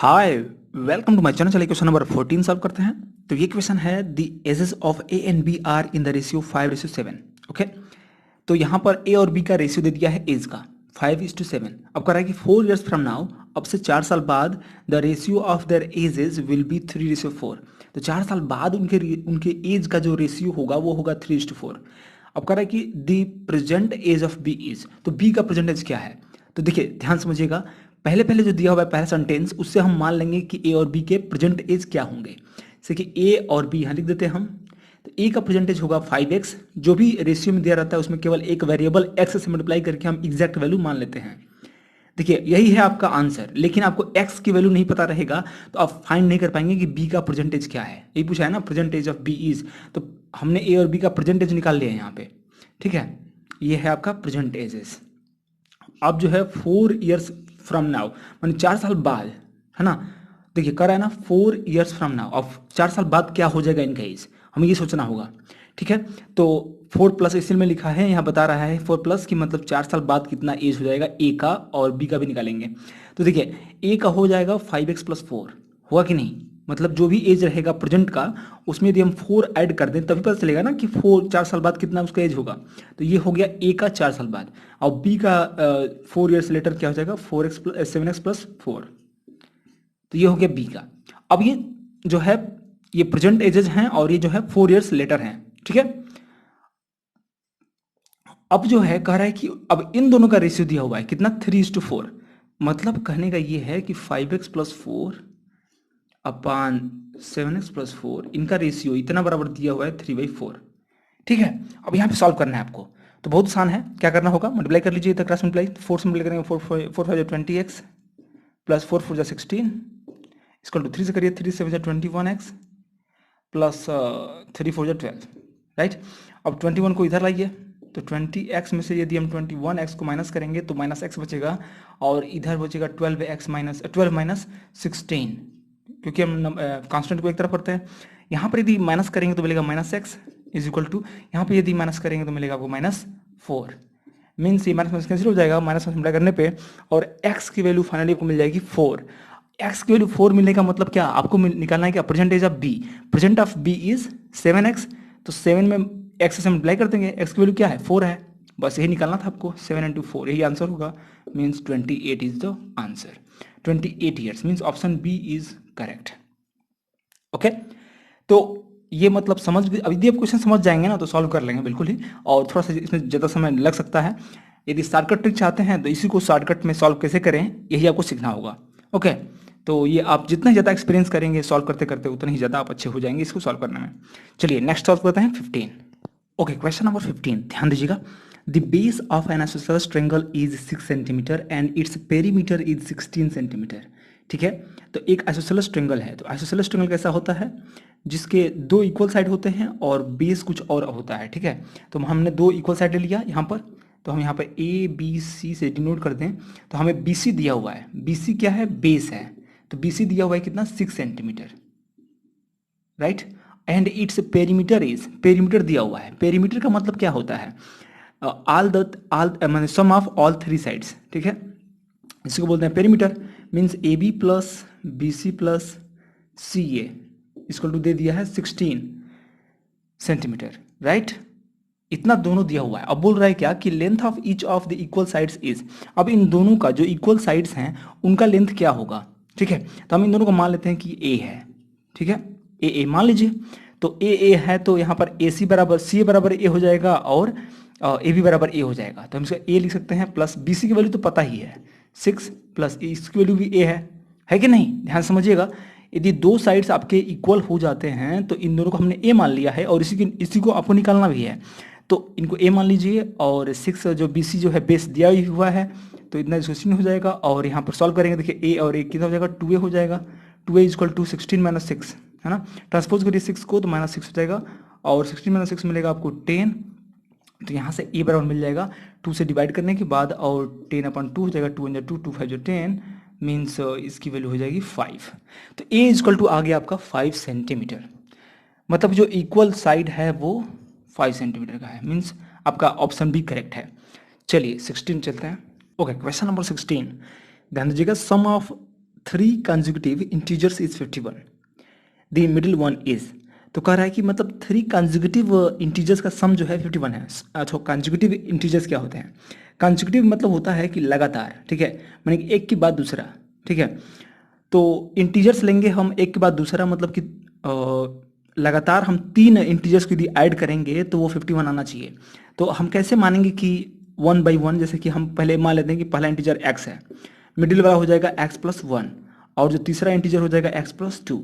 Hi, welcome to my channel. चलिए question number 14 solve करते हैं। तो ये क्वेश्चन है the ages of A and B are in the ratio 5:7। Okay, तो यहाँ पर ए और बी का रेशियो दे दिया है एज का 5:7। अब कह रहा है कि 4 ईयर्स फ्रॉम नाउ, अब से 4 साल बाद the ratio of their edges will be 3:4। तो 4 साल बाद उनके एज का जो रेशियो होगा वो होगा 3:4। अब कह रहा है कि the present age of B is, तो बी का प्रेजेंट एज क्या है। तो देखिए ध्यान समझिएगा, पहले पहले जो दिया हुआ है पहला सेंटेंस, उससे हम मान लेंगे कि ए और बी के प्रेजेंट एज क्या होंगे। जैसे कि ए और बी यहाँ लिख देते हैं हम। तो ए का प्रेजेंटेज होगा 5x, जो भी रेशियो में दिया रहता है उसमें केवल एक वेरिएबल x से मल्टीप्लाई करके हम एग्जैक्ट वैल्यू मान लेते हैं। देखिए यही है आपका आंसर, लेकिन आपको x की वैल्यू नहीं पता रहेगा तो आप फाइंड नहीं कर पाएंगे कि b का प्रेजेंटेज क्या है। यही पूछा है ना, प्रेजेंटेज ऑफ b इज, तो हमने ए और बी का प्रेजेंटेज निकाल लिया है यहाँ पे। ठीक है, ये है आपका प्रेजेंट एजेस। अब जो है 4 ईयर्स फ्रॉम नाउ, माने 4 साल बाद, है ना। देखिए कर रहा है ना 4 ईयर्स फ्रॉम नाउ, अब 4 साल बाद क्या हो जाएगा इनका एज, हमें ये सोचना होगा। ठीक है, तो 4 प्लस इसी में लिखा है, यहाँ बता रहा है 4 प्लस की मतलब 4 साल बाद कितना एज हो जाएगा ए का, और बी का भी निकालेंगे। तो देखिए ए का हो जाएगा 5x+4, हुआ कि नहीं। मतलब जो भी एज रहेगा प्रेजेंट का, उसमें यदि हम 4 ऐड कर दें तभी पता चलेगा ना कि 4 साल बाद कितना उसका एज होगा। तो ये हो गया ए का 4 साल बाद, और बी का 4 ईयर्स लेटर क्या हो जाएगा 7x+4। तो ये हो गया बी का। अब ये जो है ये प्रेजेंट एजेस हैं और ये जो है 4 ईयर्स लेटर हैं। ठीक है, अब जो है कह रहा है कि अब इन दोनों का रेशियो दिया हुआ है कितना 3:4। मतलब कहने का ये है कि 5x+4 अपान 7x+4, इनका रेशियो इतना बराबर दिया हुआ है 3/4। ठीक है, अब यहाँ पे सॉल्व करना है आपको, तो बहुत आसान है। क्या करना होगा, मल्टीप्लाई कर लीजिए, क्रॉस मल्टीप्लाई, 4 से मल्टीप्लाई करेंगे 4 5 20x प्लस 4 4 16 इसकल टू 3 से करिए, 3 7 21x प्लस 3 4 12। राइट, अब 21 को इधर लाइए, तो 20x में से यदि हम 21x को माइनस करेंगे तो माइनस x बचेगा, और इधर बचेगा 12 माइनस 16, क्योंकि हम कांस्टेंट को एक तरफ करते हैं। यहाँ पर यदि माइनस करेंगे तो मिलेगा -x इज इक्वल टू, यहाँ पे यदि माइनस करेंगे तो मिलेगा आपको -4। मीन्स ये माइनस माइनस कैंसिल हो जाएगा माइनस मल्टीप्लाई करने पे, और x की वैल्यू फाइनली आपको मिल जाएगी 4। x की वैल्यू 4 मिलने का मतलब क्या, आपको निकालना है क्या, percentage of b। Present of b is 7x, तो 7 में x से मल्टीप्लाई कर देंगे, x की वैल्यू क्या है 4 है, बस यही निकालना था आपको। 7 × 4 यही आंसर होगा, means 28 is the answer. 28 years means option B is correct. Okay, तो ये मतलब समझ, अभी यदि आप क्वेश्चन समझ जाएंगे ना तो सॉल्व कर लेंगे बिल्कुल ही, और थोड़ा सा इसमें ज़्यादा समय लग सकता है। यदि शॉर्टकट ट्रिक चाहते हैं तो इसी को शॉर्टकट में सॉल्व कैसे करें यही आपको सीखना होगा। ओके, तो ये आप जितना ज़्यादा एक्सपीरियंस करेंगे सॉल्व करते करते उतना ही ज़्यादा आप अच्छे हो जाएंगे इसको सॉल्व करने में। चलिए नेक्स्ट सॉल्व करते हैं 15। ओके, क्वेश्चन नंबर 15, ध्यान दीजिएगा। The base of N isosceles triangle is 6 centimetre and its perimeter is 16 centimetre. ठीक है, तो एक आइसोसेलेस ट्रायंगल है। तो आइसोसेलेस ट्रायंगल कैसा होता है, जिसके 2 इक्वल साइड होते हैं और बेस कुछ और होता है। ठीक है, तो हमने 2 इक्वल साइड ले लिया यहाँ पर, तो हम यहाँ पर ए बी सी से डिनोट कर दें, तो हमें बी सी दिया हुआ है। बी सी क्या है, बेस है, तो बी सी दिया हुआ है कितना 6 centimetre. Right, and its perimeter is, perimeter दिया हुआ है। पेरीमीटर का मतलब क्या होता है, all sum of all 3 sides. ठीक है, इसको बोलते हैं perimeter. Means A B plus B C plus C A इसको टू दे दिया है 16 सेंटीमीटर। राइट, इतना दोनों दिया हुआ है। अब बोल रहा है क्या कि length of each of the equal sides is, अब इन दोनों का जो इक्वल साइड्स हैं उनका लेंथ क्या होगा। ठीक है, तो हम इन दोनों को मान लेते हैं कि ए है। ठीक है, ए मान लीजिए, तो ए है, तो यहाँ पर ए सी बराबर सी बराबर ए हो जाएगा, और ए बी बराबर ए हो जाएगा। तो हम इसका ए लिख सकते हैं, प्लस बी सी की वैल्यू तो पता ही है 6, प्लस इसकी वैल्यू भी ए है कि नहीं। ध्यान समझिएगा, यदि 2 साइड्स आपके इक्वल हो जाते हैं तो इन दोनों को हमने ए मान लिया है, और इसी को आपको निकालना भी है, तो इनको ए मान लीजिए। और 6 जो बी सी जो है बेस दिया ही हुआ है, तो इतना 16 हो जाएगा, और यहाँ पर सॉल्व करेंगे देखिए ए और ए कितना हो जाएगा 2a हो जाएगा। 2a इक्वल टू 16 माइनस 6, है ना। ट्रांसपोज करिए 6 को तो -6 हो जाएगा, और 16 माइनस 6 मिलेगा आपको 10। तो यहाँ से ए बराबर मिल जाएगा 2 से डिवाइड करने के बाद, और 10/2 हो जाएगा, 2 × 2 2 5 10, मीन्स इसकी वैल्यू हो जाएगी 5। तो ए इक्वल टू आ गया आपका 5 सेंटीमीटर। मतलब जो इक्वल साइड है वो 5 सेंटीमीटर का है, मीन्स आपका ऑप्शन भी करेक्ट है। चलिए 16 चलते हैं। ओके, क्वेश्चन नंबर 16, ध्यान दीजिएगा। Sum of 3 consecutive integers is 51, the middle one is. तो कह रहा है कि मतलब 3 कंसेक्यूटिव इंटीजर्स का सम जो है 51 है। अच्छा, कंसेक्यूटिव इंटीजर्स क्या होते हैं? कंसेक्यूटिव मतलब होता है कि लगातार, ठीक है, माने कि एक के बाद दूसरा, ठीक है। तो इंटीजर्स लेंगे हम एक के बाद दूसरा, मतलब कि लगातार हम 3 इंटीजर्स को यदि ऐड करेंगे तो वो 51 आना चाहिए। तो हम कैसे मानेंगे कि 1 बाई 1? जैसे कि हम पहले मान लेते हैं कि पहला इंटीजर x है, मिडिल वाला हो जाएगा x प्लस 1, और जो तीसरा इंटीजर हो जाएगा x प्लस 2।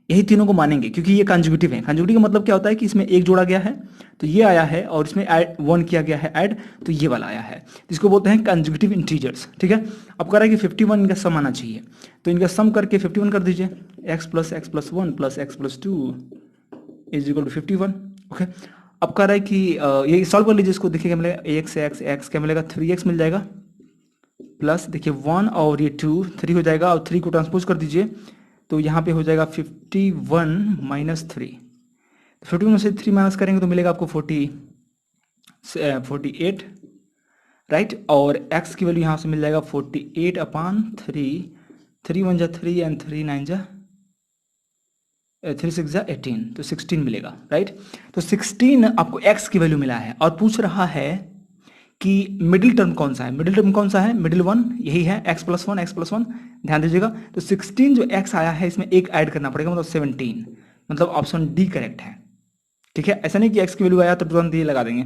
यही तीनों को मानेंगे क्योंकि ये कंजुगेटिव है। कंजुगेटिव का मतलब क्या होता है कि इसमें एक जोड़ा गया है तो ये आया है, और इसमें ऐड 1 किया गया है ऐड, तो ये वाला आया है, जिसको बोलते हैं कंजुगेटिव इंटीजर्स, ठीक है। अब कह रहा है कि 51 इनका सम आना चाहिए, तो इनका सम करके 51 कर दीजिए। x plus 1 plus x plus 2 is equal to 51। Okay, अब कह रहा है कि ये सॉल्व कर लीजिए इसको, देखिए क्या मिलेगा, x क्या मिलेगा, 3x मिल जाएगा, प्लस देखिए 1 और ये 2 3 हो जाएगा, और 3 को ट्रांसपोज कर दीजिए तो यहाँ पे हो जाएगा 51 माइनस 3। 51 में से 3 माइनस करेंगे तो मिलेगा आपको 48, राइट। और x की वैल्यू यहाँ से मिल जाएगा 48 अपान 3, 3 1 जा 3 एंड 3 9 जा 3 6 जा 18, तो 16 मिलेगा, राइट। तो 16 आपको x की वैल्यू मिला है, और पूछ रहा है कि मिडिल टर्म कौन सा है। मिडिल टर्म कौन सा है? मिडिल वन, यही है x प्लस 1, ध्यान दीजिएगा। तो 16 जो x आया है इसमें एक ऐड करना पड़ेगा, मतलब 17, मतलब ऑप्शन डी करेक्ट है, ठीक है। ऐसा नहीं कि x की वैल्यू आया तो तुरंत ये लगा देंगे,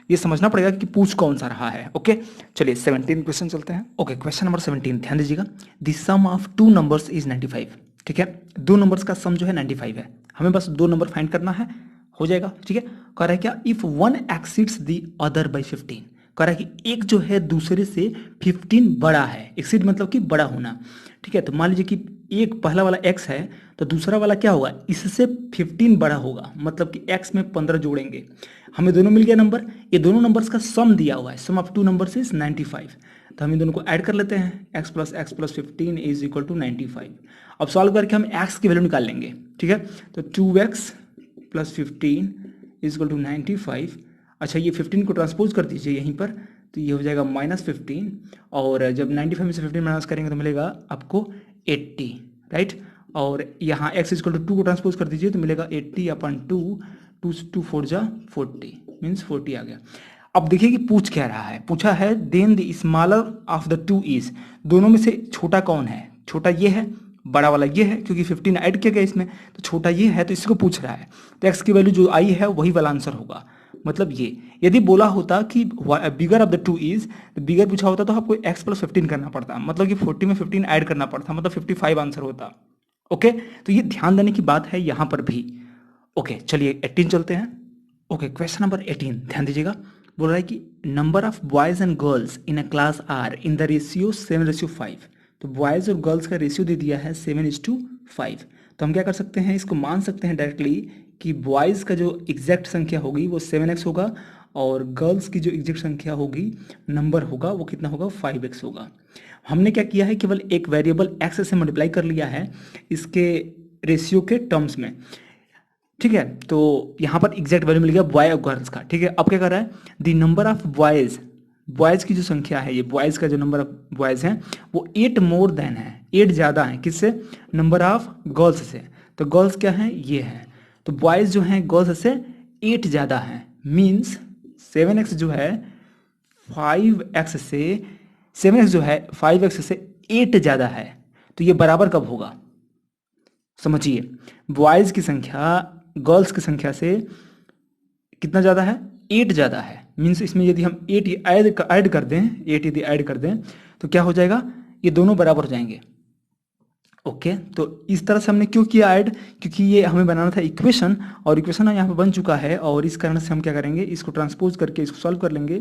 ये समझना पड़ेगा कि पूछ कौन सा रहा है। ओके, चलिए 17 क्वेश्चन चलते हैं। ओके, क्वेश्चन नंबर 17, ध्यान दीजिएगा। The sum of 2 numbers is 95, ठीक है। 2 नंबर्स का सम जो है 95 है, हमें बस 2 नंबर फाइंड करना है, हो जाएगा, ठीक है। कह रहा है क्या, if one exceeds the other by 15, कह रहा है कि एक जो है दूसरे से 15 बड़ा है। एक्सीड मतलब कि बड़ा होना, ठीक है। तो मान लीजिए कि एक पहला वाला x है तो दूसरा वाला क्या होगा, इससे 15 बड़ा होगा, मतलब कि x में 15 जोड़ेंगे, हमें दोनों मिल गया नंबर। ये दोनों नंबर्स का सम दिया हुआ है, सम ऑफ 2 नंबर्स इज 95। तो हम इन दोनों को ऐड कर लेते हैं, x plus 15 is equal to 95। अब सॉल्व करके हम x की वैल्यू निकाल लेंगे, ठीक है। तो 2x plus 15 is equal to 95। अच्छा, ये 15 को ट्रांसपोज कर दीजिए यहीं पर, तो ये हो जाएगा -15, और जब 95 में से 15 माइनस करेंगे तो मिलेगा आपको 80, राइट। और यहाँ x इक्वल टू 2 को ट्रांसपोज कर दीजिए तो मिलेगा 80 अपन 2, 2 4 जा 40, मीन्स 40 आ गया। अब देखिए कि पूछ क्या रहा है, पूछा है then the smaller of the 2 is, दोनों में से छोटा कौन है। छोटा ये है, बड़ा वाला ये है, क्योंकि 15 ऐड किया गया इसमें, तो छोटा ये है, तो इसी को पूछ रहा है। तो x की वैल्यू जो आई है वही वाला आंसर होगा। मतलब ये, यदि बोला होता कि बिगर ऑफ द 2 इज, तो बिगर पूछा होता तो आपको x प्लस 15 करना पड़ता, मतलब कि 40 में 15 ऐड करना पड़ता, मतलब 55 आंसर होता। ओके, तो ये ध्यान देने की बात है यहाँ पर भी। ओके, चलिए 18 चलते हैं। ओके, क्वेश्चन नंबर 18, ध्यान दीजिएगा। बोल रहा है कि number of boys and girls in a class are in the ratio 7:5। तो बॉयज और गर्ल्स का रेशियो दे दिया है 7:5। तो हम क्या कर सकते हैं, इसको मान सकते हैं डायरेक्टली कि बॉयज़ का जो एग्जैक्ट संख्या होगी वो 7x होगा, और गर्ल्स की जो एग्जैक्ट संख्या होगी, नंबर होगा, वो कितना होगा, 5x होगा। हमने क्या किया है, केवल एक वेरिएबल x से मल्टीप्लाई कर लिया है इसके रेशियो के टर्म्स में, ठीक है। तो यहाँ पर एग्जैक्ट वैल्यू मिल गया बॉय और गर्ल्स का, ठीक है। अब क्या कर रहा है, the number of boys, boys की जो संख्या है, ये बॉयज़ का जो नंबर ऑफ बॉयज़ हैं वो 8 मोर देन है, 8 ज़्यादा है किससे, नंबर ऑफ गर्ल्स से। तो गर्ल्स क्या है, ये है, तो बॉयज़ जो हैं गर्ल्स से 8 ज़्यादा हैं, मीन्स 7x जो है 5x से, 7x जो है 5x से 8 ज़्यादा है। तो ये बराबर कब होगा, समझिए, बॉयज़ की संख्या गर्ल्स की संख्या से कितना ज़्यादा है, 8 ज़्यादा है, मीन्स इसमें यदि हम 8 ऐड कर दें, 8 यदि ऐड कर दें तो क्या हो जाएगा, ये दोनों बराबर हो जाएंगे। ओके, तो इस तरह से हमने क्यों किया ऐड, क्योंकि ये हमें बनाना था इक्वेशन, और इक्वेशन यहाँ पे बन चुका है, और इस कारण से हम क्या करेंगे, इसको ट्रांसपोज करके इसको सॉल्व कर लेंगे।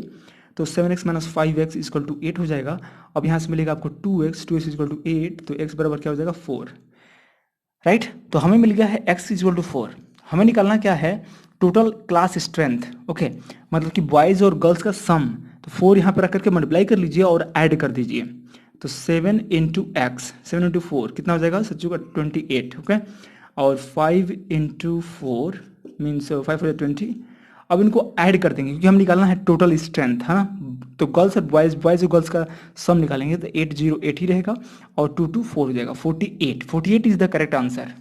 तो 7x minus 5x equal to 8 हो जाएगा। अब यहाँ से मिलेगा आपको 2x इक्वल टू 8, तो x बराबर क्या हो जाएगा 4, राइट। तो हमें मिल गया है x इक्वल टू 4। हमें निकालना क्या है, टोटल क्लास स्ट्रेंथ। ओके, मतलब कि बॉयज़ और गर्ल्स का सम। तो 4 यहाँ पर रख करके मल्टीप्लाई कर लीजिए और ऐड कर दीजिए। तो 7 इंटू एक्स, 7 इंटू 4 कितना हो जाएगा सच्चू का 28, ओके। और 5 इंटू 4 मीन्स 5 4 20, अब इनको ऐड कर देंगे क्योंकि हम निकालना है टोटल स्ट्रेंथ, है ना। तो गर्ल्स और बॉयज़, बॉयज़ और गर्ल्स का सम निकालेंगे तो 808 ही रहेगा और 2 2 4 हो जाएगा 48। 48 इज द करेक्ट आंसर।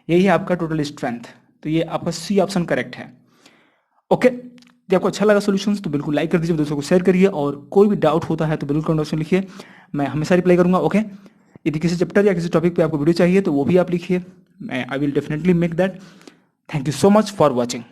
यही है आपका टोटल स्ट्रेंथ। तो ये आपका सी ऑप्शन करेक्ट है। ओके, यदि आपको अच्छा लगा सॉल्यूशंस तो बिल्कुल लाइक कर दीजिए, दोस्तों को शेयर करिए, और कोई भी डाउट होता है तो बिल्कुल कमेंट बॉक्स में लिखिए, मैं हमेशा रिप्लाई करूंगा। ओके, यदि किसी चैप्टर या किसी टॉपिक पे आपको वीडियो चाहिए तो वो भी आप लिखिए, मैं I will definitely make that. Thank you so much for watching.